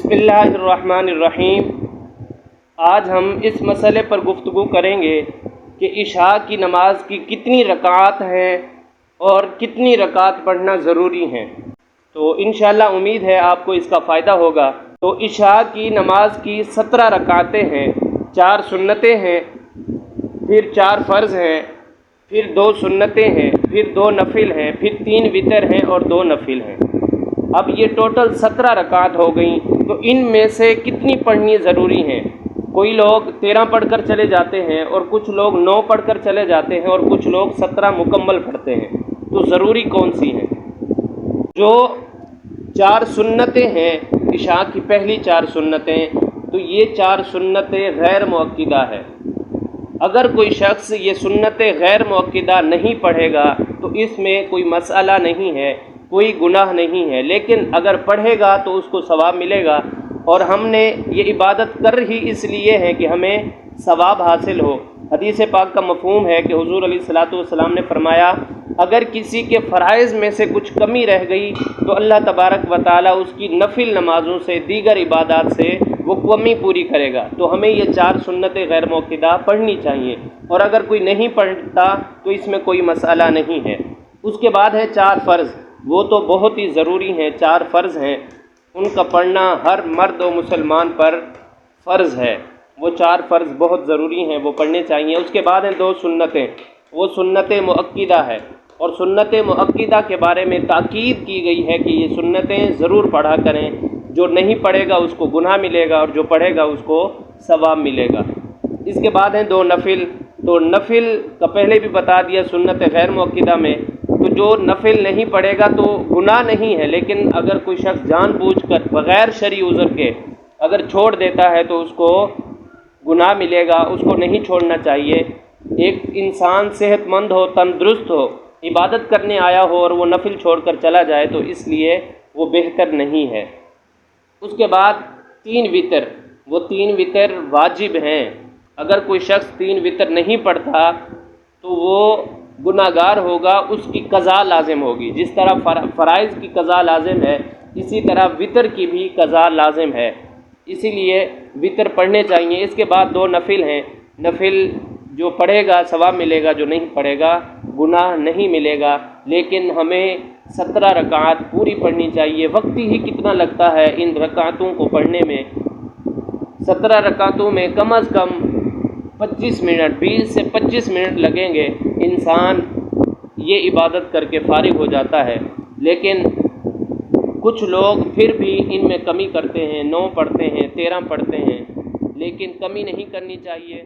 बिस्मिल्लाहिर्रहमानिर्रहीम। आज हम इस मसले पर गुफ्तगू करेंगे कि इशा की नमाज की कितनी रकात हैं और कितनी रकात पढ़ना ज़रूरी हैं। तो इंशाअल्लाह उम्मीद है आपको इसका फ़ायदा होगा। तो इशा की नमाज की 17 रकातें हैं, 4 सुन्नतें हैं, फिर 4 फ़र्ज़ हैं, फिर 2 सुन्नतें हैं, फिर 2 नफिल हैं, फिर 3 वितर हैं और 2 नफिल हैं। अब ये टोटल 17 रकात हो गई। तो इनमें से कितनी पढ़नी ज़रूरी हैं? कोई लोग 13 पढ़कर चले जाते हैं और कुछ लोग 9 पढ़कर चले जाते हैं और कुछ लोग 17 मुकम्मल पढ़ते हैं। तो ज़रूरी कौन सी हैं? जो 4 सुन्नतें हैं, इशा की पहली 4 सुन्नतें, तो ये 4 सुन्नतें गैर मुअक्किदा है। अगर कोई शख्स ये सुन्नतें गैर मुअक्किदा नहीं पढ़ेगा तो इसमें कोई मसला नहीं है, कोई गुनाह नहीं है। लेकिन अगर पढ़ेगा तो उसको सवाब मिलेगा। और हमने ये इबादत कर ही इसलिए है कि हमें सवाब हासिल हो। हदीस पाक का मफ़हूम है कि हुज़ूर अलैहिस्सलातु वस्सलाम ने फरमाया, अगर किसी के फ़राइज़ में से कुछ कमी रह गई तो अल्लाह तबारक व तआला उसकी नफिल नमाज़ों से, दीगर इबादत से वो कमी पूरी करेगा। तो हमें ये 4 सुन्नतें गैर मुअक्किदा पढ़नी चाहिए। और अगर कोई नहीं पढ़ता तो इसमें कोई मसला नहीं है। उसके बाद है 4 फ़र्ज़। वो तो बहुत ही ज़रूरी हैं। 4 फ़र्ज़ हैं, उनका पढ़ना हर मर्द और मुसलमान पर फ़र्ज़ है। वो 4 फ़र्ज़ बहुत ज़रूरी हैं, वो पढ़ने चाहिए। उसके बाद हैं 2 सुन्नतें। वो सुन्नतें मुअक्किदा है। और सुन्नत मुअक्किदा के बारे में ताकीद की गई है कि ये सुन्नतें ज़रूर पढ़ा करें। जो नहीं पढ़ेगा उसको गुनाह मिलेगा और जो पढ़ेगा उसको सवाब मिलेगा। इसके बाद हैं 2 नफिल। तो नफिल का पहले भी बता दिया, सुन्नत गैर मुअक्किदा में तो जो नफिल नहीं पढ़ेगा तो गुनाह नहीं है। लेकिन अगर कोई शख्स जानबूझकर बग़ैर शरई उज़्र के अगर छोड़ देता है तो उसको गुनाह मिलेगा, उसको नहीं छोड़ना चाहिए। एक इंसान सेहतमंद हो, तंदुरुस्त हो, इबादत करने आया हो और वो नफिल छोड़कर चला जाए तो इसलिए वो बेहतर नहीं है। उसके बाद 3 वितर। वो 3 वितर वाजिब हैं। अगर कोई शख्स 3 वितर नहीं पढ़ता तो वो गुनाहगार होगा, उसकी क़ज़ा लाज़िम होगी। जिस तरह फ़राइज़ की क़ज़ा लाज़िम है, इसी तरह वितर की भी क़ज़ा लाज़िम है। इसीलिए वितर पढ़ने चाहिए। इसके बाद 2 नफिल हैं। नफिल जो पढ़ेगा सवाब मिलेगा, जो नहीं पढ़ेगा गुनाह नहीं मिलेगा। लेकिन हमें 17 रकात पूरी पढ़नी चाहिए। वक्त ही कितना लगता है इन रकातों को पढ़ने में? 17 रकातों में कम अज़ कम 25 मिनट, 20 से 25 मिनट लगेंगे। इंसान ये इबादत करके फारिग हो जाता है। लेकिन कुछ लोग फिर भी इनमें कमी करते हैं, 9 पढ़ते हैं, 13 पढ़ते हैं। लेकिन कमी नहीं करनी चाहिए।